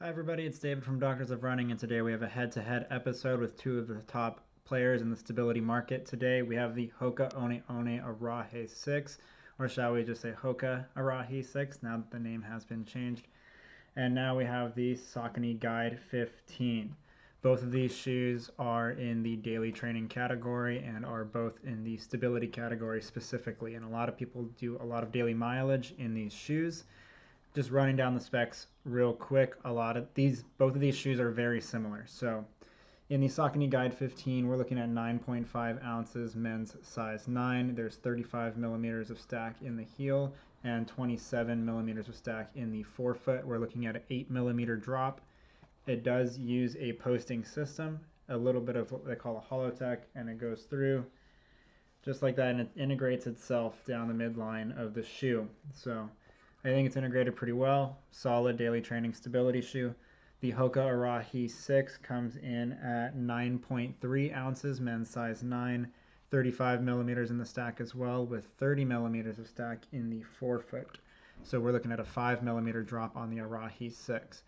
Hi everybody, it's David from Doctors of Running, and today we have a head-to-head episode with two of the top players in the stability market. Today we have the HOKA Arahi 6, or shall we just say HOKA Arahi 6, now that the name has been changed. And now we have the Saucony Guide 15. Both of these shoes are in the daily training category and are both in the stability category specifically. And a lot of people do a lot of daily mileage in these shoes. Just running down the specs real quick, both of these shoes are very similar. So in the Saucony Guide 15, we're looking at 9.5 ounces, men's size 9. There's 35 millimeters of stack in the heel and 27 millimeters of stack in the forefoot. We're looking at an 8 millimeter drop. It does use a posting system, a little bit of what they call a holotech, and it goes through just like that, and it integrates itself down the midline of the shoe. So I think it's integrated pretty well. Solid daily training stability shoe. The HOKA Arahi 6 comes in at 9.3 ounces, men's size 9, 35 millimeters in the stack as well, with 30 millimeters of stack in the forefoot. So we're looking at a 5 millimeter drop on the Arahi 6.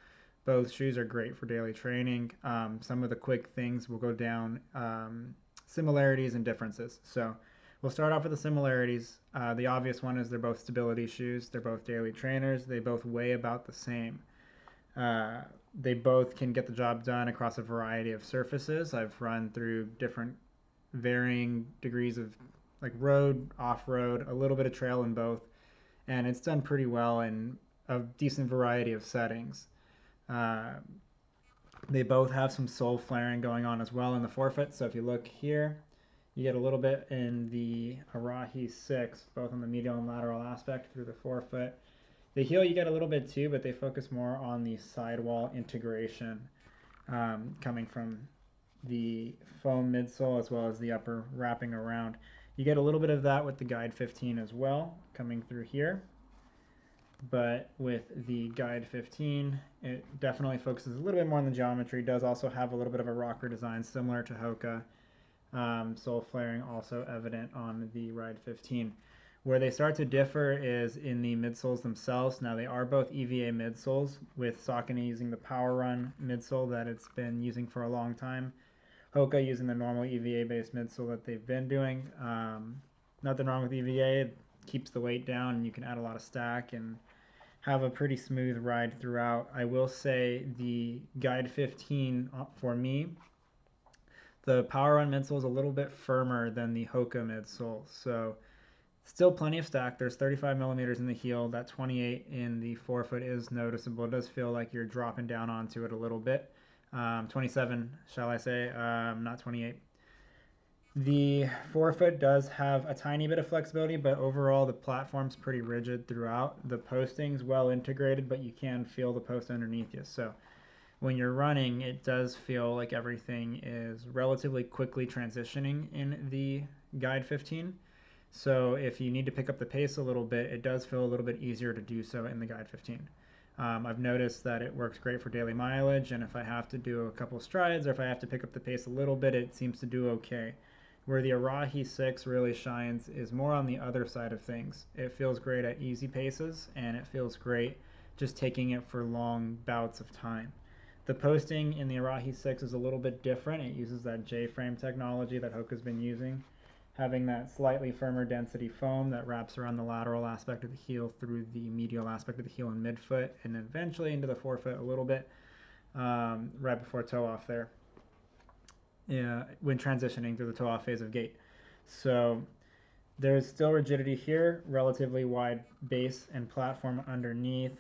Both shoes are great for daily training. Some of the quick things will go down, similarities and differences. So we'll start off with the similarities. The obvious one is they're both stability shoes. They're both daily trainers. They both weigh about the same. They both can get the job done across a variety of surfaces. I've run through different varying degrees of like road, off-road, a little bit of trail in both, and it's done pretty well in a decent variety of settings. Uh, they both have some sole flaring going on as well in the forefoot. So if you look here, you get a little bit in the Arahi 6, both on the medial and lateral aspect through the forefoot. The heel you get a little bit too, but they focus more on the sidewall integration coming from the foam midsole as well as the upper wrapping around. You get a little bit of that with the Guide 15 as well, coming through here. But with the Guide 15, it definitely focuses a little bit more on the geometry. It does also have a little bit of a rocker design similar to HOKA. Sole flaring also evident on the Ride 15. Where they start to differ is in the midsoles themselves. Now they are both EVA midsoles, with Saucony using the Power Run midsole that it's been using for a long time. HOKA using the normal EVA-based midsole that they've been doing. Nothing wrong with EVA. It keeps the weight down and you can add a lot of stack and have a pretty smooth ride throughout. I will say the Guide 15 for me, the Power Run midsole is a little bit firmer than the HOKA midsole. So still plenty of stack. There's 35 millimeters in the heel. That 28 in the forefoot is noticeable. It does feel like you're dropping down onto it a little bit. 27, shall I say, not 28. The forefoot does have a tiny bit of flexibility, but overall the platform's pretty rigid throughout. The posting's well integrated, but you can feel the post underneath you. So when you're running, it does feel like everything is relatively quickly transitioning in the Guide 15. So if you need to pick up the pace a little bit, it does feel a little bit easier to do so in the Guide 15. I've noticed that it works great for daily mileage, and if I have to do a couple strides or if I have to pick up the pace a little bit, it seems to do okay. Where the Arahi 6 really shines is more on the other side of things. It feels great at easy paces, and it feels great just taking it for long bouts of time. The posting in the Arahi 6 is a little bit different. It uses that J-frame technology that HOKA's been using, having that slightly firmer density foam that wraps around the lateral aspect of the heel through the medial aspect of the heel and midfoot, and eventually into the forefoot a little bit, right before toe off there, when transitioning through the toe off phase of gait. So there's still rigidity here, relatively wide base and platform underneath.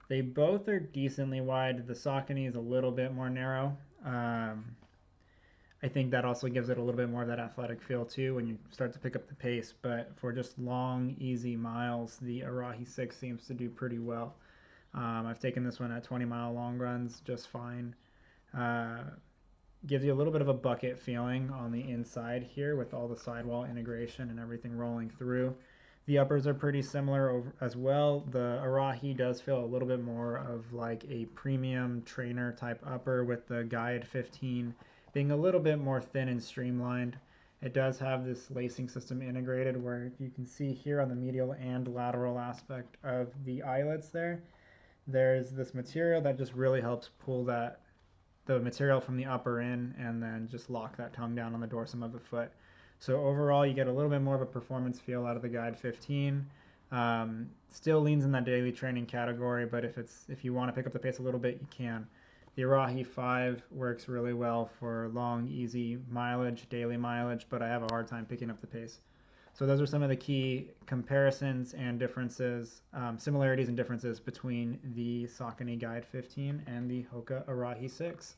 They both are decently wide. The Saucony is a little bit more narrow. I think that also gives it a little bit more of that athletic feel too when you start to pick up the pace. But for just long, easy miles, the Arahi 6 seems to do pretty well. I've taken this one at 20-mile long runs just fine. Gives you a little bit of a bucket feeling on the inside here with all the sidewall integration and everything rolling through. The uppers are pretty similar as well. The Arahi does feel a little bit more of like a premium trainer type upper, with the Guide 15 being a little bit more thin and streamlined. It does have this lacing system integrated where you can see here on the medial and lateral aspect of the eyelets there, there's this material that just really helps pull the material from the upper in and then just lock that tongue down on the dorsum of the foot. So overall, you get a little bit more of a performance feel out of the Guide 15. Still leans in that daily training category, but if you want to pick up the pace a little bit, you can. The Arahi 5 works really well for long, easy mileage, daily mileage, but I have a hard time picking up the pace. So those are some of the key comparisons and differences, similarities and differences between the Saucony Guide 15 and the HOKA Arahi 6.